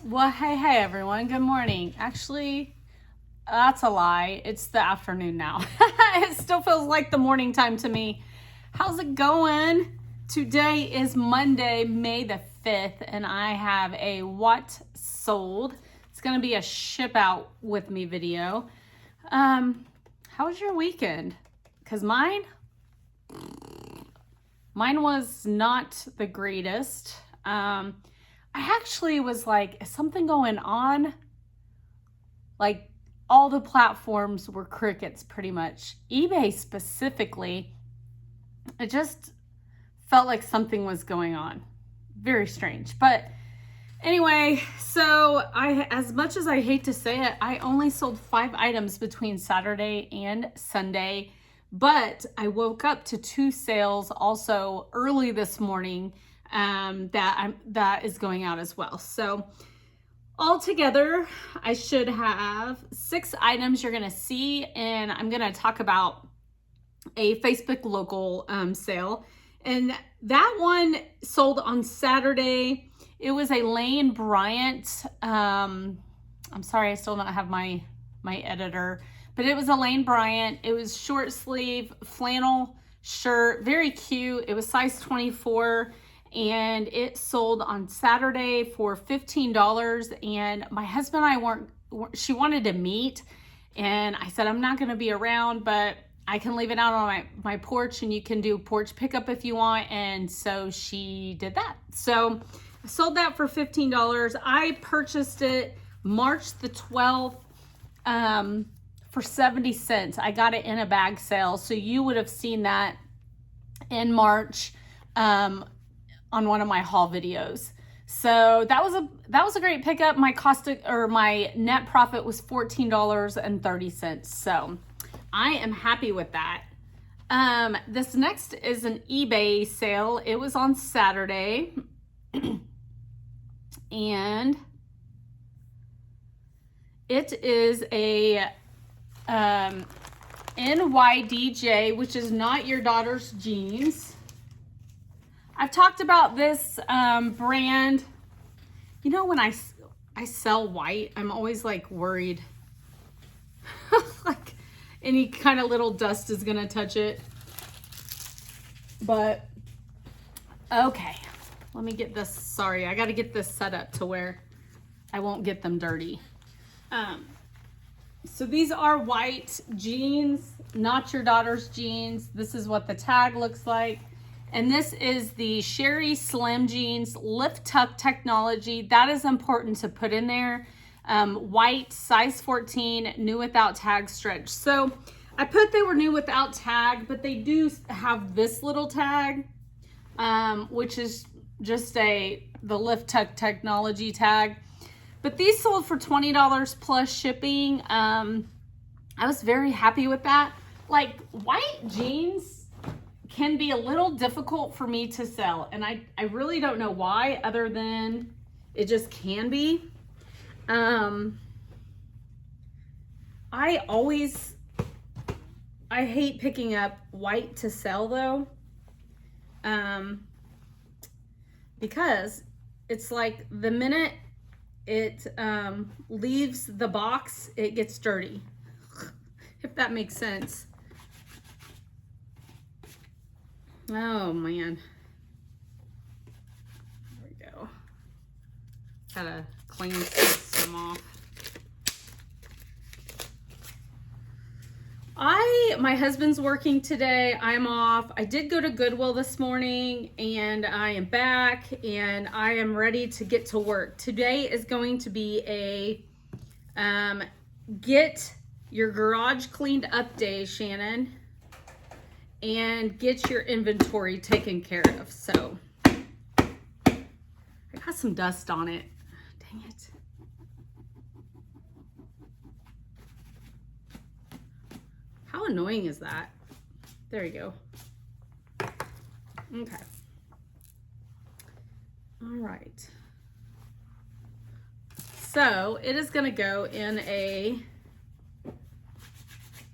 Well, hey everyone. Good morning. Actually, that's a lie. It's the afternoon now. It still feels like the morning time to me. How's it going? Today is Monday, May the 5th, and I have a what sold. It's going to be a ship out with me video. How was your weekend? Because mine was not the greatest. I actually was like, is something going on? Like, all the platforms were crickets pretty much. eBay specifically, it just felt like something was going on. Very strange. But anyway, so as much as I hate to say it, I only sold 5 items between Saturday and Sunday. But I woke up to 2 sales also early this morning that is going out as well. So altogether, I should have 6 items you're gonna see, and I'm gonna talk about a Facebook local sale. And that one sold on Saturday. It was a Lane Bryant. I'm sorry, I still don't have my editor, but it was a Lane Bryant. It was short sleeve flannel shirt, very cute. It was size 24. And it sold on Saturday for $15. And my husband and I she wanted to meet. And I said, I'm not going to be around, but I can leave it out on my porch and you can do porch pickup if you want. And so she did that. So I sold that for $15. I purchased it March the 12th for 70 cents. I got it in a bag sale. So you would have seen that in March. On one of my haul videos. So that was a great pickup. My net profit was $14.30. So I am happy with that. This next is an eBay sale. It was on Saturday. And it is a NYDJ, which is Not Your Daughter's Jeans. I've talked about this brand. You know, when I sell white, I'm always like worried like any kind of little dust is gonna touch it. But okay, let me get this. Sorry, I got to get this set up to where I won't get them dirty. So these are white jeans, Not Your Daughter's Jeans. This is what the tag looks like. And this is the Sherry Slim Jeans Lift Tuck Technology. That is important to put in there. White, size 14, new without tag stretch. So I put they were new without tag, but they do have this little tag, which is just the Lift Tuck Technology tag. But these sold for $20 plus shipping. I was very happy with that. Like, white jeans can be a little difficult for me to sell, and I really don't know why, other than it just can be. I hate picking up white to sell though, because it's like the minute it leaves the box, it gets dirty, if that makes sense. Oh man, there we go. Gotta clean some off. My husband's working today. I'm off. I did go to Goodwill this morning, and I am back, and I am ready to get to work. Today is going to be a get your garage cleaned up day, Shannon, and get your inventory taken care of. So I got some dust on it. Dang it. How annoying is that? There you go. Okay. All right. So it is going to go in a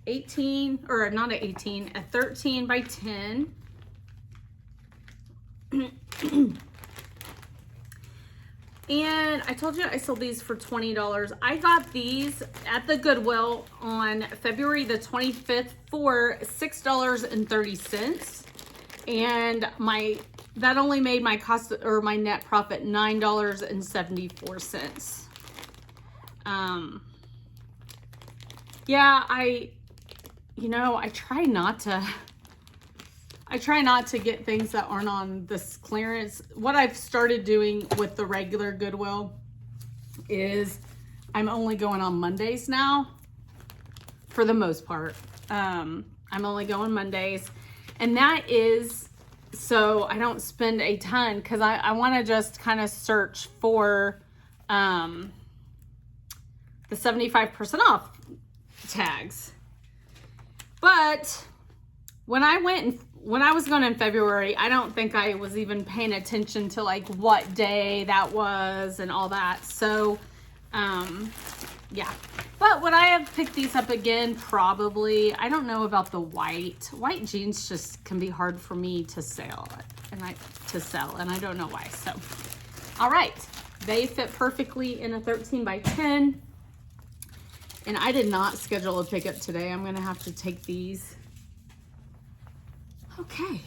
18, or not an 18, a 13 by 10. And I told you I sold these for $20. I got these at the Goodwill on February the 25th for $6.30. And that only made my cost or my net profit $9.74. Yeah, I try not to get things that aren't on this clearance. What I've started doing with the regular Goodwill is I'm only going on Mondays now, for the most part. I'm only going Mondays, and that is so I don't spend a ton, because I want to just kind of search for the 75% off tags. But when I was going in February, I don't think I was even paying attention to like what day that was and all that. So, yeah. But would I have picked these up again? Probably. I don't know about the white. White jeans just can be hard for me to sell, and I don't know why. So, all right. They fit perfectly in a 13 by 10. And I did not schedule a pickup today. I'm going to have to take these. Okay.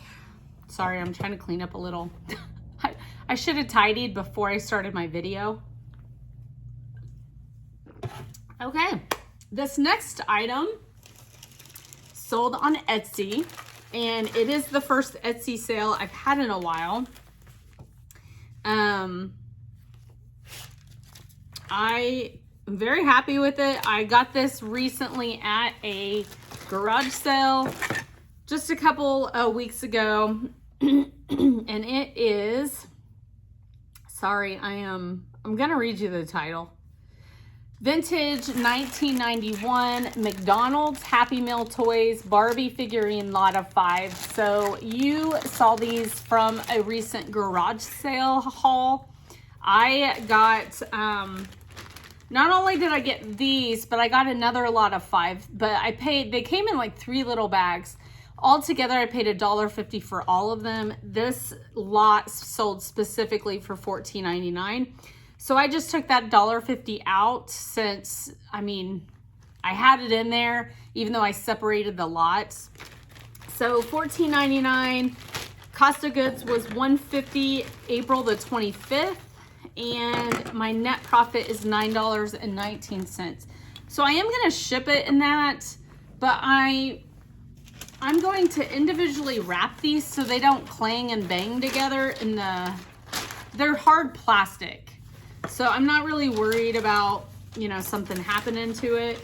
Sorry, I'm trying to clean up a little. I should have tidied before I started my video. Okay. This next item sold on Etsy, and it is the first Etsy sale I've had in a while. I'm very happy with it. I got this recently at a garage sale just a couple of weeks ago. And it is, sorry, I'm going to read you the title. Vintage 1991 McDonald's Happy Meal Toys Barbie figurine lot of 5. So you saw these from a recent garage sale haul. I got, not only did I get these, but I got another lot of 5, but they came in like 3 little bags. Altogether, I paid $1.50 for all of them. This lot sold specifically for $14.99. So I just took that $1.50 out, since, I had it in there, even though I separated the lots. So $14.99, cost of goods was $1.50 April the 25th. And my net profit is $9.19. So I am going to ship it in that, but I'm going to individually wrap these so they don't clang and bang together they're hard plastic. So I'm not really worried about, something happening to it.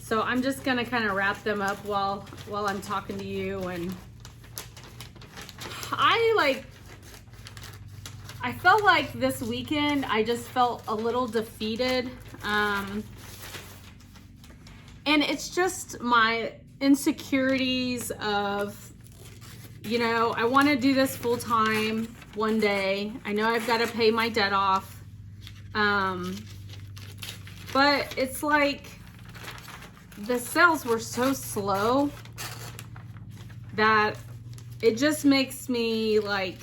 So I'm just going to kind of wrap them up while I'm talking to you. And I felt like this weekend, I just felt a little defeated. And it's just my insecurities of, I want to do this full time one day. I know I've got to pay my debt off. But it's like the sales were so slow that it just makes me like,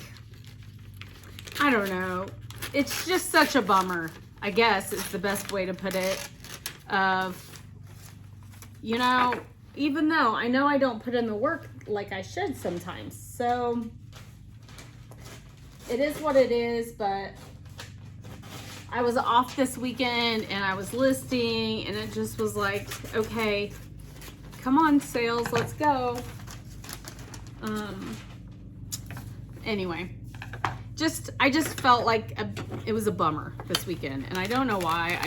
I don't know. It's just such a bummer, I guess is the best way to put it. Even though I know I don't put in the work like I should sometimes. So it is what it is, but I was off this weekend and I was listing, and it just was like, okay, come on sales, let's go. Anyway. I just felt like it was a bummer this weekend, and I don't know why.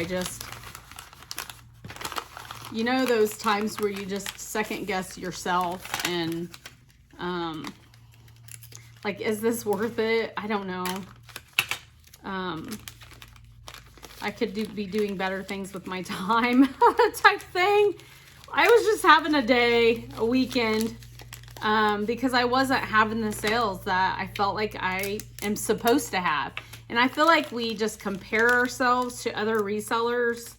Those times where you just second guess yourself and like, is this worth it? I don't know. I could be doing better things with my time type thing. I was just having a weekend. Because I wasn't having the sales that I felt like I am supposed to have. And I feel like we just compare ourselves to other resellers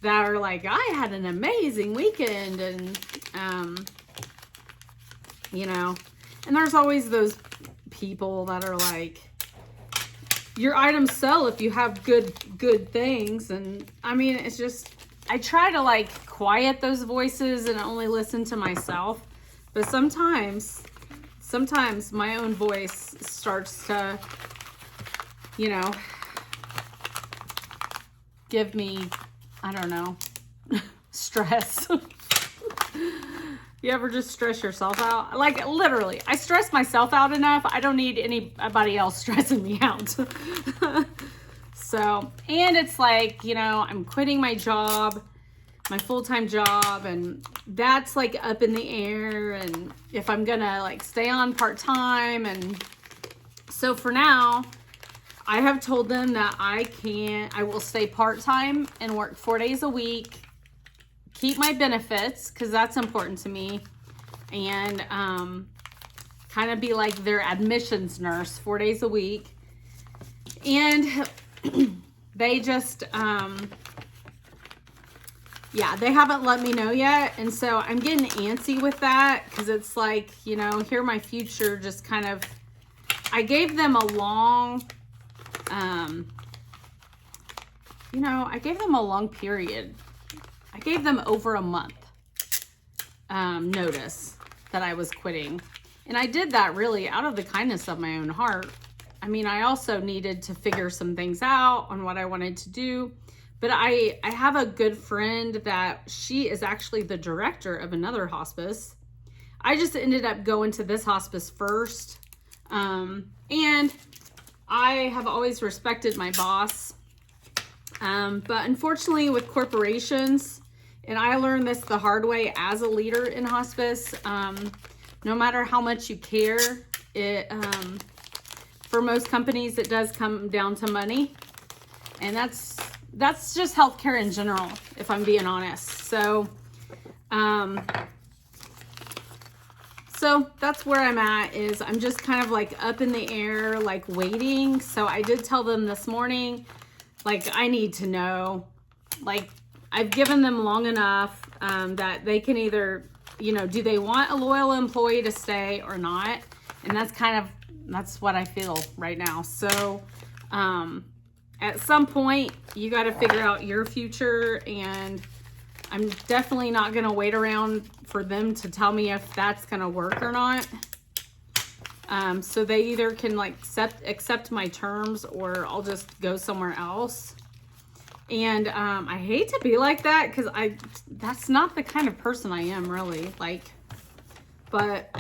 that are like, I had an amazing weekend. And, and there's always those people that are like, your items sell if you have good things. And I mean, it's just, I try to like quiet those voices and only listen to myself. But sometimes my own voice starts to, you know, give me, I don't know, stress. You ever just stress yourself out? Like, literally, I stress myself out enough. I don't need anybody else stressing me out. So, and it's like, you know, I'm quitting my job, my full-time job, and that's like up in the air, and if I'm gonna like stay on part-time. And so for now, I have told them that I will stay part-time and work 4 days a week, keep my benefits, because that's important to me, and kind of be like their admissions nurse 4 days a week. And they just, yeah, they haven't let me know yet. And so I'm getting antsy with that, because it's like, you know, here my future just kind of, I gave them a long, you know, I gave them a long period. I gave them over a month notice that I was quitting. And I did that really out of the kindness of my own heart. I mean, I also needed to figure some things out on what I wanted to do. But I have a good friend that she is actually the director of another hospice. I just ended up going to this hospice first. And I have always respected my boss. But unfortunately with corporations, and I learned this the hard way as a leader in hospice, no matter how much you care, for most companies, it does come down to money. And that's just healthcare in general, if I'm being honest. So, so that's where I'm at, is I'm just kind of like up in the air, like waiting. So I did tell them this morning, like, I need to know, like, I've given them long enough that they can either, you know, do they want a loyal employee to stay or not? And that's what I feel right now. So, at some point, you got to figure out your future, and I'm definitely not going to wait around for them to tell me if that's going to work or not. So they either can like accept my terms, or I'll just go somewhere else. And I hate to be like that, because that's not the kind of person I am, really. Like, but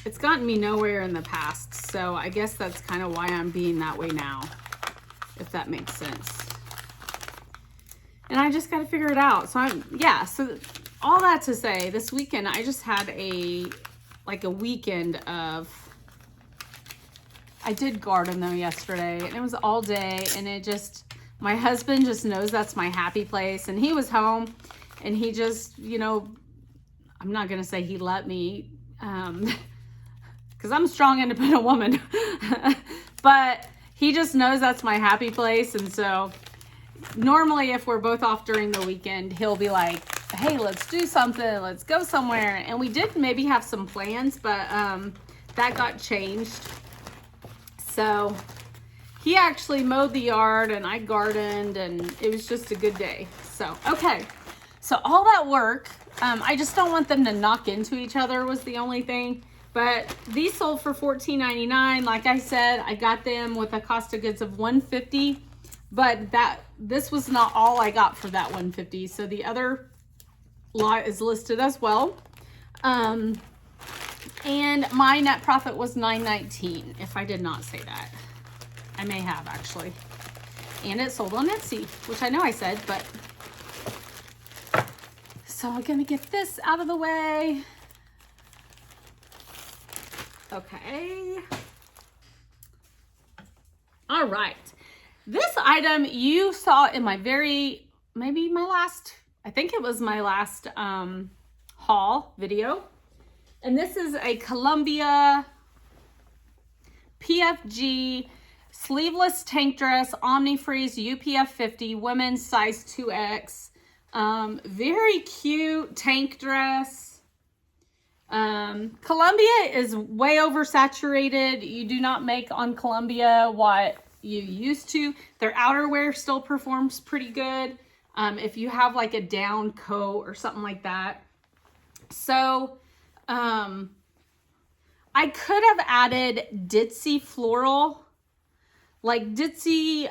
it's gotten me nowhere in the past. So I guess that's kind of why I'm being that way now, if that makes sense. And I just got to figure it out. So so all that to say, this weekend, I just had a weekend of, I did garden though yesterday, and it was all day, and it just, my husband just knows that's my happy place, and he was home, and he just, you know, I'm not going to say he let me, because I'm a strong, independent woman, but he just knows that's my happy place. And so normally if we're both off during the weekend, he'll be like, hey, let's do something, let's go somewhere. And we did maybe have some plans, but that got changed. So he actually mowed the yard, and I gardened, and it was just a good day. So, okay. So all that work, I just don't want them to knock into each other was the only thing. But these sold for $14.99. Like I said, I got them with a cost of goods of $150, but this was not all I got for that $150. So the other lot is listed as well. And my net profit was $9.19, if I did not say that. I may have, actually. And it sold on Etsy, which I know I said, but. So I'm gonna get this out of the way. Okay. All right. This item you saw in my I think it was my last haul video. And this is a Columbia PFG sleeveless tank dress, omni-freeze, UPF 50, women's size 2X. Very cute tank dress. Columbia is way oversaturated. You do not make on Columbia what you used to. Their outerwear still performs pretty good. If you have like a down coat or something like that. So, I could have added ditzy floral, like ditzy,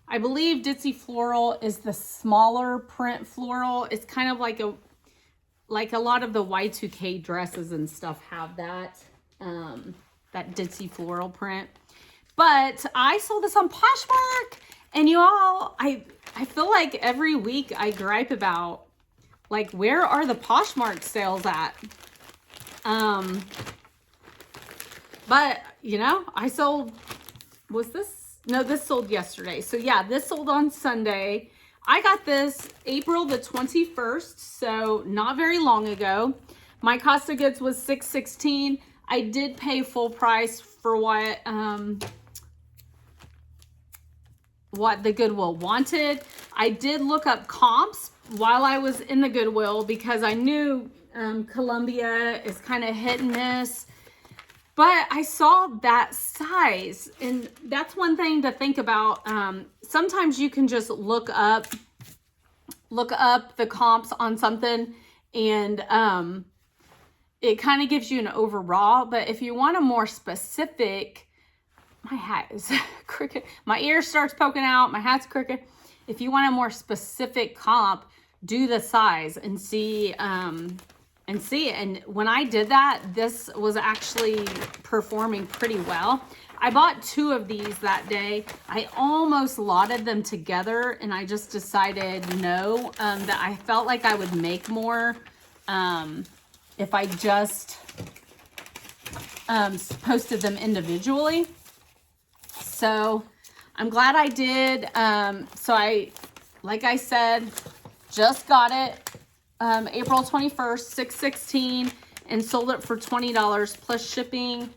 I believe ditzy floral is the smaller print floral. It's kind of like a lot of the Y2K dresses and stuff have that, that ditzy floral print. But I sold this on Poshmark, and you all, I feel like every week I gripe about, like, where are the Poshmark sales at? But, you know, I sold, was this? No, this sold yesterday. So yeah, this sold on Sunday. I got this April the 21st, so not very long ago. My cost of goods was $6.16. I did pay full price for what the Goodwill wanted. I did look up comps while I was in the Goodwill because I knew Columbia is kind of hit and miss. But I saw that size, and that's one thing to think about. Sometimes you can just look up the comps on something, and it kind of gives you an overall. But if you want a more specific, my hat is crooked. My ear starts poking out. My hat's crooked. If you want a more specific comp, do the size and see. And when I did that, this was actually performing pretty well. I bought 2 of these that day. I almost lotted them together, and I just decided no, that I felt like I would make more if I just posted them individually. So I'm glad I did. So like I said, just got it. April 21st, $6.16, and sold it for $20 plus shipping.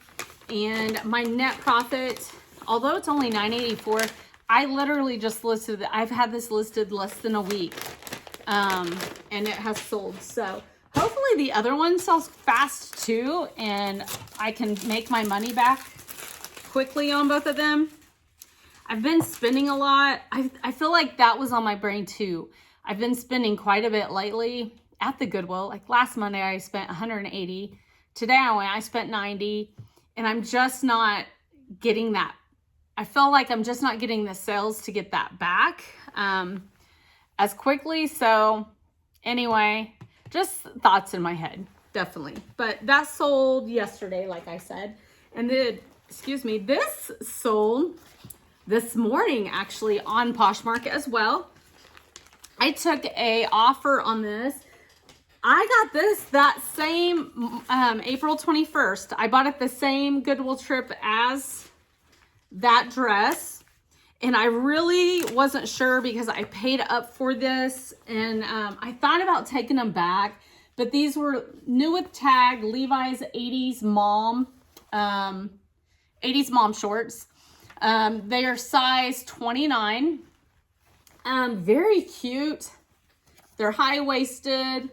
And my net profit, although it's only $9.84, I literally just listed it. I've had this listed less than a week, and it has sold. So hopefully the other one sells fast too, and I can make my money back quickly on both of them. I've been spending a lot. I feel like that was on my brain too. I've been spending quite a bit lately at the Goodwill. Like last Monday, I spent $180. Today, I spent $90, and I'm just not getting that. I feel like I'm just not getting the sales to get that back as quickly. So anyway, just thoughts in my head, definitely. But that sold yesterday, like I said. And then, this sold this morning, actually, on Poshmark as well. I took a offer on this. I got this that same April 21st. I bought it the same Goodwill trip as that dress. And I really wasn't sure because I paid up for this. And I thought about taking them back. But these were new with tag, Levi's 80s mom shorts. They are size 29. Very cute. They're high-waisted.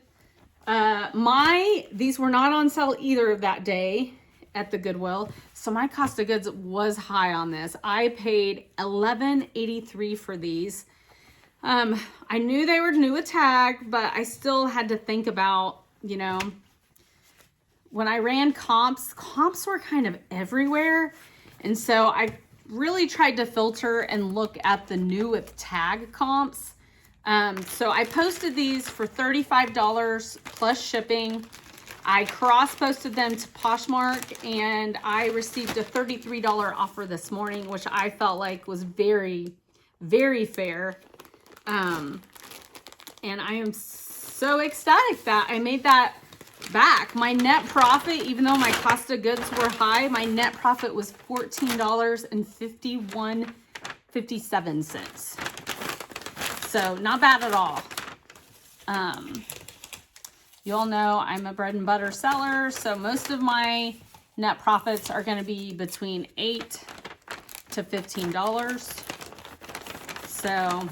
These were not on sale either that day at the Goodwill. So my cost of goods was high on this. I paid $11.83 for these. I knew they were new with tag, but I still had to think about, you know, when I ran comps were kind of everywhere. And so I really tried to filter and look at the new with tag comps. So I posted these for $35 plus shipping. I cross-posted them to Poshmark, and I received a $33 offer this morning, which I felt like was very, very fair. And I am so ecstatic that I made that back. My net profit, even though my cost of goods were high, my net profit was $14.57. So not bad at all. You all know I'm a bread and butter seller, so most of my net profits are going to be between $8 to $15. So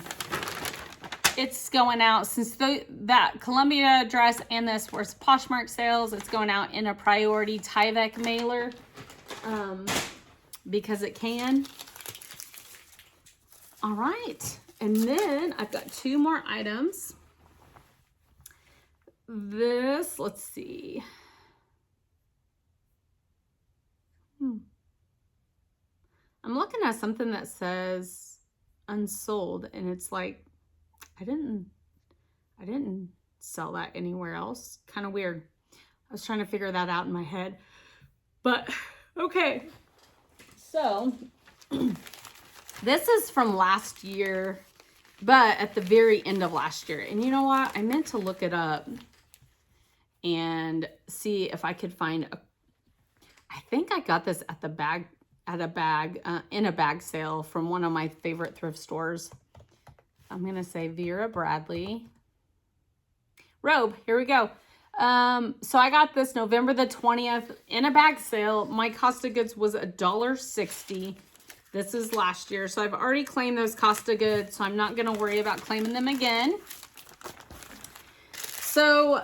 it's going out, since that Columbia dress and this were Poshmark sales, it's going out in a priority Tyvek mailer, because it can. All right, and then I've got 2 more items. This, let's see. I'm looking at something that says unsold, and it's like, I didn't sell that anywhere else. Kind of weird. I was trying to figure that out in my head, but okay. So this is from last year, but at the very end of last year. And you know what? I meant to look it up and see if I could find I think I got this at in a bag sale from one of my favorite thrift stores. I'm going to say Vera Bradley robe. Here we go. So I got this November the 20th in a bag sale. My cost of goods was $1.60. This is last year. So I've already claimed those cost of goods, so I'm not going to worry about claiming them again. So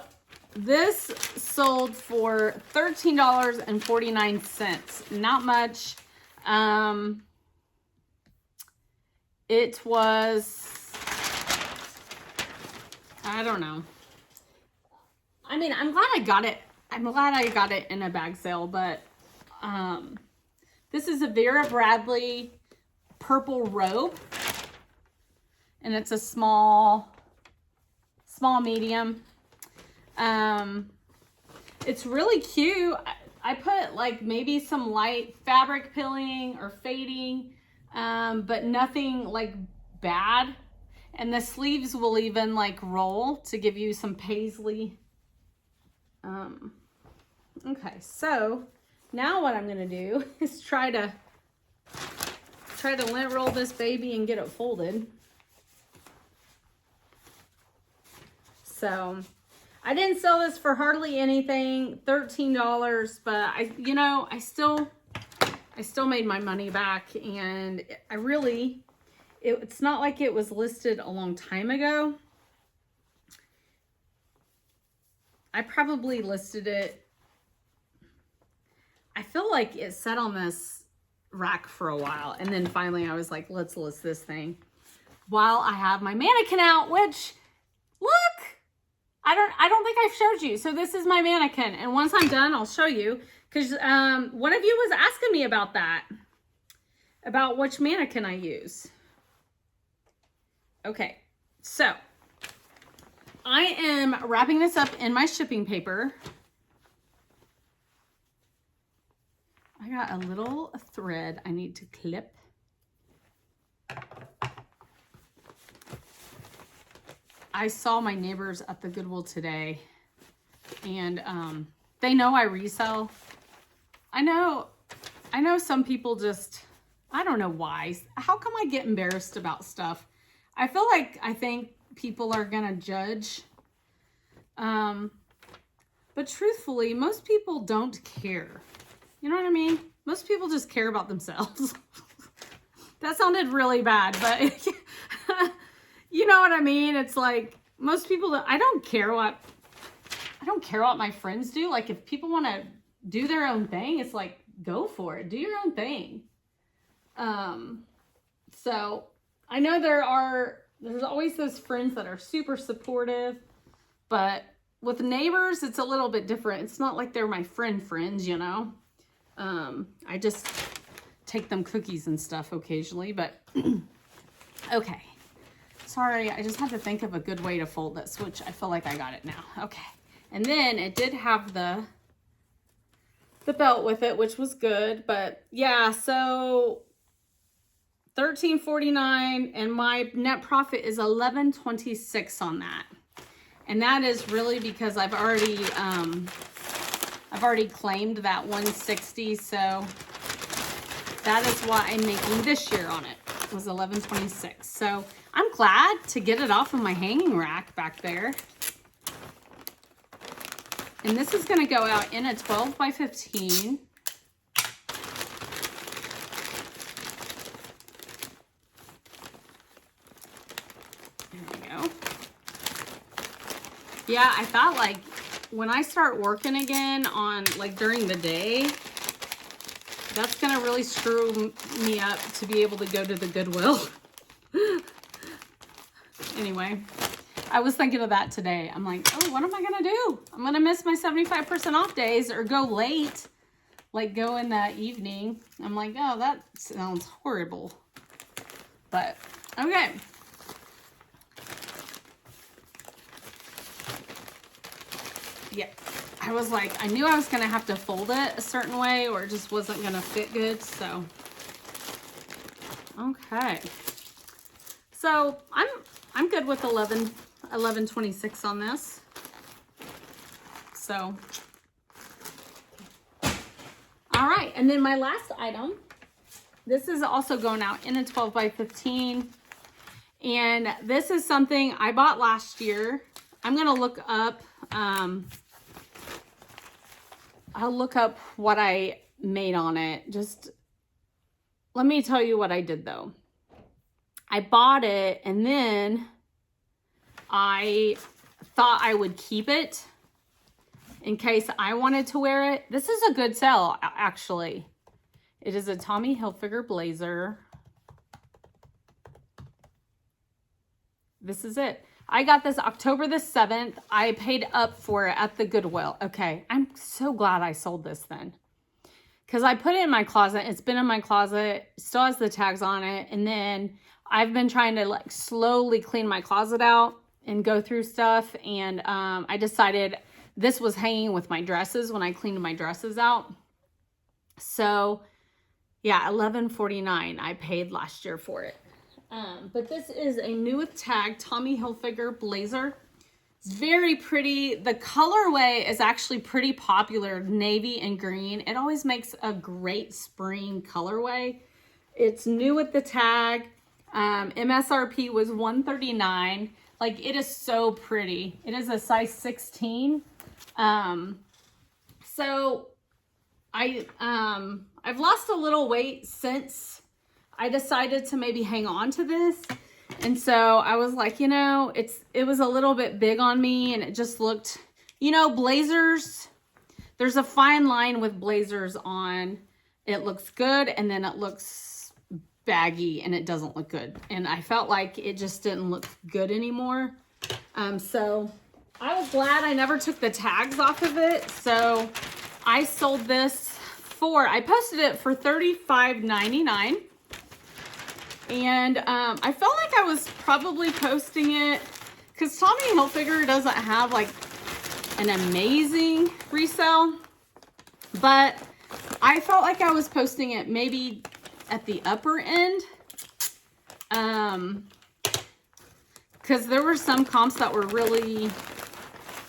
this sold for $13.49. Not much. It was, I don't know. I mean, I'm glad I got it. I'm glad I got it in a bag sale, but this is a Vera Bradley purple robe, and it's a small medium. It's really cute. I put like maybe some light fabric pilling or fading, but nothing like bad. And the sleeves will even like roll to give you some paisley. Okay, so now what I'm gonna do is try to lint roll this baby and get it folded. So I didn't sell this for hardly anything, $13, but I still made my money back, and it's not like it was listed a long time ago. I probably listed it, I feel like it sat on this rack for a while, and then finally I was like, let's list this thing while I have my mannequin out, which, look, I don't think I've showed you. So this is my mannequin, and once I'm done, I'll show you, because one of you was asking me about that, about which mannequin I use. Okay, so I am wrapping this up in my shipping paper. I got a little thread I need to clip. I saw my neighbors at the Goodwill today, and they know I resell. I know some people just, I don't know why. How come I get embarrassed about stuff? I think people are gonna judge. But truthfully, most people don't care. You know what I mean? Most people just care about themselves. That sounded really bad, but you know what I mean? It's like most people, I don't care what my friends do. Like if people want to do their own thing, it's like, go for it. Do your own thing. So I know there's always those friends that are super supportive, but with neighbors, it's a little bit different. It's not like they're my friends, you know? I just take them cookies and stuff occasionally, but okay. Sorry, I just had to think of a good way to fold this, which I feel like I got it now. Okay. And then it did have the belt with it, which was good, but yeah, so $13.49, and my net profit is $11.26 on that. And that is really because I've already claimed that $160, so that is what I'm making this year on it. It was $11.26. So I'm glad to get it off of my hanging rack back there. And this is going to go out in a 12 by 15. There we go. Yeah, I thought like when I start working again on like during the day, that's gonna really screw me up to be able to go to the Goodwill. Anyway, I was thinking of that today. I'm like, oh, what am I gonna do? I'm gonna miss my 75% off days or go late, like go in that evening. I'm like, oh, that sounds horrible. But okay. Yeah, I was like, I knew I was gonna have to fold it a certain way or it just wasn't gonna fit good, so. Okay. So I'm good with 11.26 on this. So, all right, and then my last item, this is also going out in a 12 by 15. And this is something I bought last year. I'm gonna look up, I'll look up what I made on it. Just let me tell you what I did though. I bought it and then I thought I would keep it in case I wanted to wear it. This is a good sale, actually. It is a Tommy Hilfiger blazer. This is it. I got this October the 7th. I paid up for it at the Goodwill. Okay, I'm so glad I sold this then. Because I put it in my closet. It's been in my closet. Still has the tags on it. And then I've been trying to like slowly clean my closet out and go through stuff. And I decided this was hanging with my dresses when I cleaned my dresses out. So yeah, $11.49 I paid last year for it. But this is a new with tag Tommy Hilfiger blazer. It's very pretty. The colorway is actually pretty popular, navy and green. It always makes a great spring colorway. It's new with the tag. MSRP was $139. Like, it is so pretty. It is a size 16. So I've lost a little weight since I decided to maybe hang on to this. And so I was like, you know, it was a little bit big on me and it just looked, you know, blazers, there's a fine line with blazers on. It looks good and then it looks baggy and it doesn't look good. And I felt like it just didn't look good anymore. So I was glad I never took the tags off of it. So I sold this I posted it for $35.99. And I felt like I was probably posting it because Tommy Hilfiger doesn't have like an amazing resale, but I felt like I was posting it maybe at the upper end, because there were some comps that were really,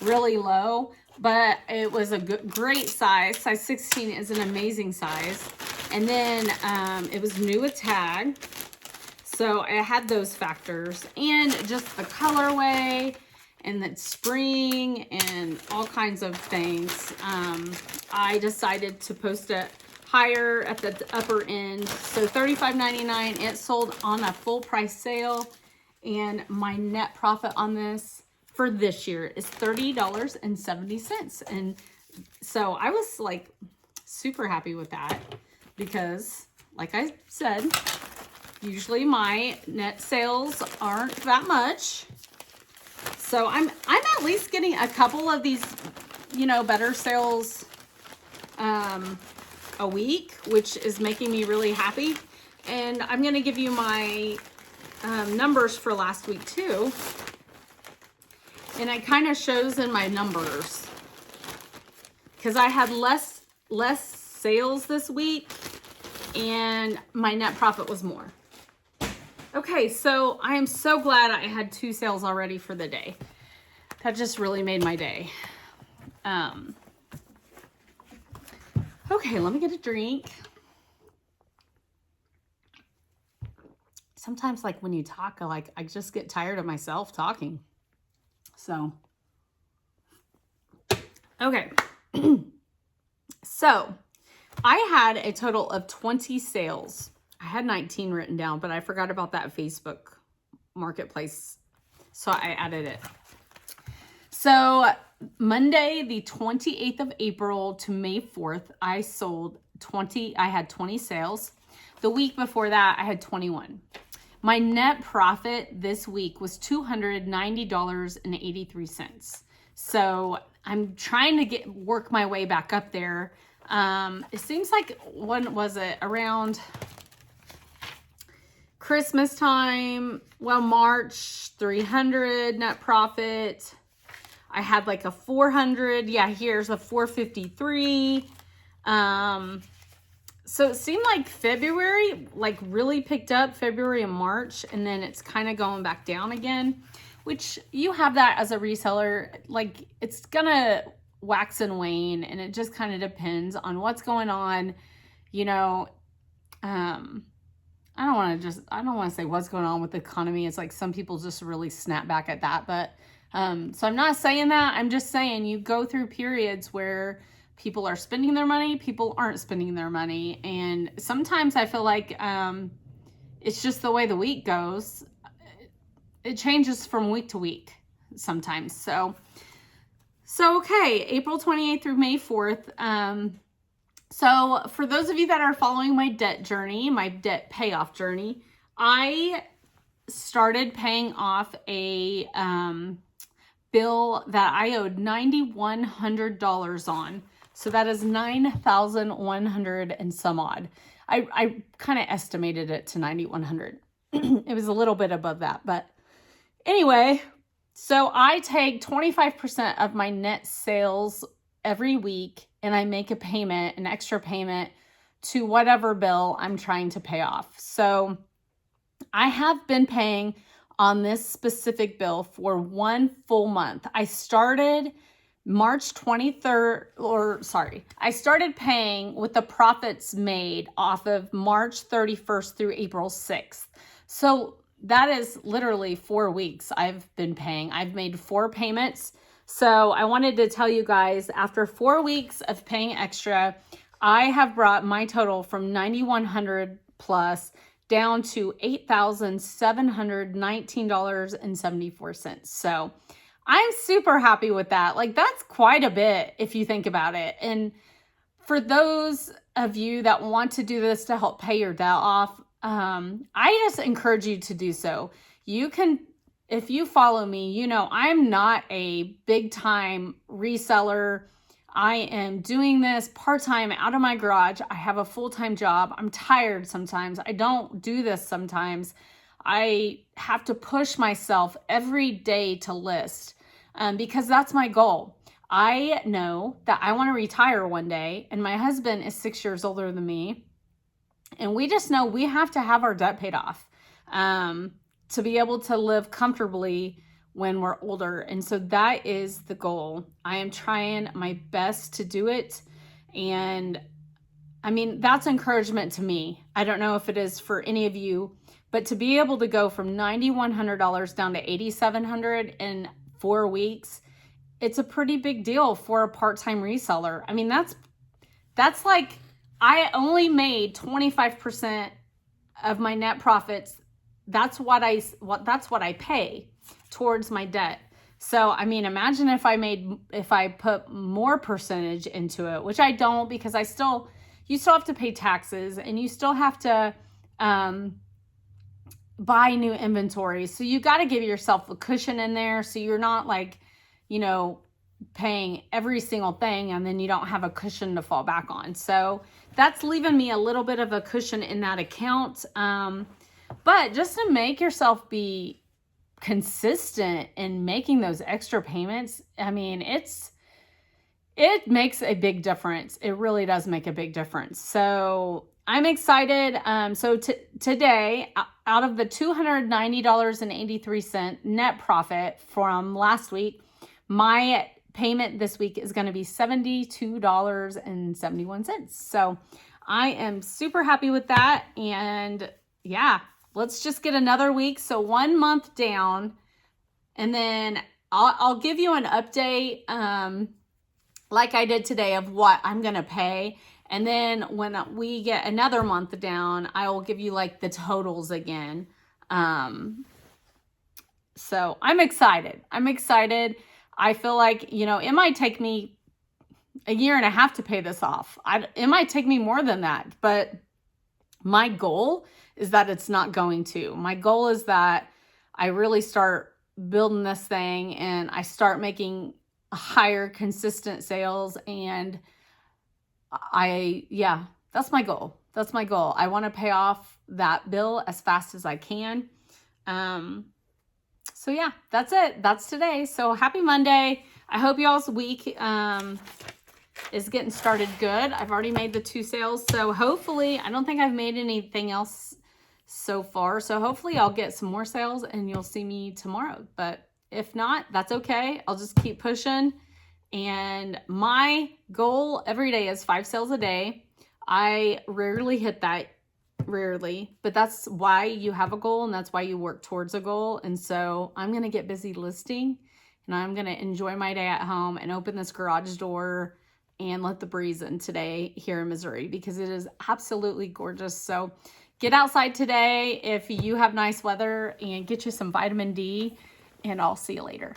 really low, but it was a great size. Size 16 is an amazing size. And then it was new with tag. So I had those factors and just the colorway and the spring and all kinds of things. I decided to post it higher at the upper end. So $35.99, it sold on a full price sale. And my net profit on this for this year is $30.70. And so I was like super happy with that because like I said, usually my net sales aren't that much. So I'm at least getting a couple of these, you know, better sales a week, which is making me really happy. And I'm going to give you my numbers for last week too. And it kind of shows in my numbers because I had less sales this week and my net profit was more. Okay, so I am so glad I had 2 sales already for the day. That just really made my day. Okay, let me get a drink. Sometimes, like, when you talk, I just get tired of myself talking. So, okay. So, I had a total of 20 sales. I had 19 written down, but I forgot about that Facebook marketplace, so I added it. So Monday, the 28th of April to May 4th, I had 20 sales. The week before that, I had 21. My net profit this week was $290.83. So I'm trying to work my way back up there. It seems like, when was it? Around Christmas time, well, March, 300 net profit. I had like a 400. Yeah, here's a 453. So it seemed like February, like really picked up, February and March, and then it's kind of going back down again, which you have that as a reseller. Like, it's gonna wax and wane, and it just kind of depends on what's going on. You know, I don't want to say what's going on with the economy. It's like some people just really snap back at that. But so I'm not saying that. I'm just saying you go through periods where people are spending their money, people aren't spending their money. And sometimes I feel like it's just the way the week goes. It changes from week to week sometimes. So okay, April 28th through May 4th. So for those of you that are following my debt journey, my debt payoff journey, I started paying off a bill that I owed $9,100 on. So that is $9,100 and some odd. I kind of estimated it to $9,100. It was a little bit above that, but anyway, so I take 25% of my net sales every week, and I make a payment, an extra payment to whatever bill I'm trying to pay off. So I have been paying on this specific bill for one full month. I started March 23rd, I started paying with the profits made off of March 31st through April 6th. So that is literally 4 weeks I've been paying. I've made 4 payments. So I wanted to tell you guys, after 4 weeks of paying extra, I have brought my total from $9,100 plus down to $8,719.74. So I'm super happy with that. Like, that's quite a bit if you think about it. And for those of you that want to do this to help pay your debt off, I just encourage you to do so. You can, if you follow me, you know I'm not a big time reseller. I am doing this part-time out of my garage. I have a full-time job. I'm tired sometimes. I don't do this sometimes. I have to push myself every day to list because that's my goal. I know that I want to retire one day, and my husband is 6 years older than me. And we just know we have to have our debt paid off to be able to live comfortably when we're older. And so that is the goal. I am trying my best to do it. And I mean, that's encouragement to me. I don't know if it is for any of you, but to be able to go from $9,100 down to $8,700 in 4 weeks, it's a pretty big deal for a part-time reseller. I mean, that's like, I only made 25% of my net profits. That's what I pay towards my debt. So, I mean, imagine if I put more percentage into it, which I don't, because you still have to pay taxes, and you still have to buy new inventory. So you got to give yourself a cushion in there. So you're not like, paying every single thing and then you don't have a cushion to fall back on. So that's leaving me a little bit of a cushion in that account. But just to make yourself be consistent in making those extra payments, I mean, it makes a big difference. It really does make a big difference. So I'm excited. So today, out of the $290.83 net profit from last week, my payment this week is going to be $72.71. So I am super happy with that. And yeah, let's just get another week. So 1 month down, and then I'll give you an update like I did today of what I'm going to pay. And then when we get another month down, I will give you like the totals again. So I'm excited. I feel like, you know, it might take me a year and a half to pay this off. It might take me more than that, but my goal is that it's not going to. My goal is that I really start building this thing and I start making higher consistent sales. And yeah, that's my goal. That's my goal. I want to pay off that bill as fast as I can. So yeah, that's it. That's today. So happy Monday. I hope y'all's week is getting started good. I've already made the 2 sales. So hopefully, I don't think I've made anything else so far. So hopefully I'll get some more sales and you'll see me tomorrow. But if not, that's okay. I'll just keep pushing. And my goal every day is 5 sales a day. I rarely hit that. Rarely, but that's why you have a goal and that's why you work towards a goal. And so I'm going to get busy listing and I'm going to enjoy my day at home and open this garage door and let the breeze in today here in Missouri because it is absolutely gorgeous. So get outside today if you have nice weather and get you some vitamin D, and I'll see you later.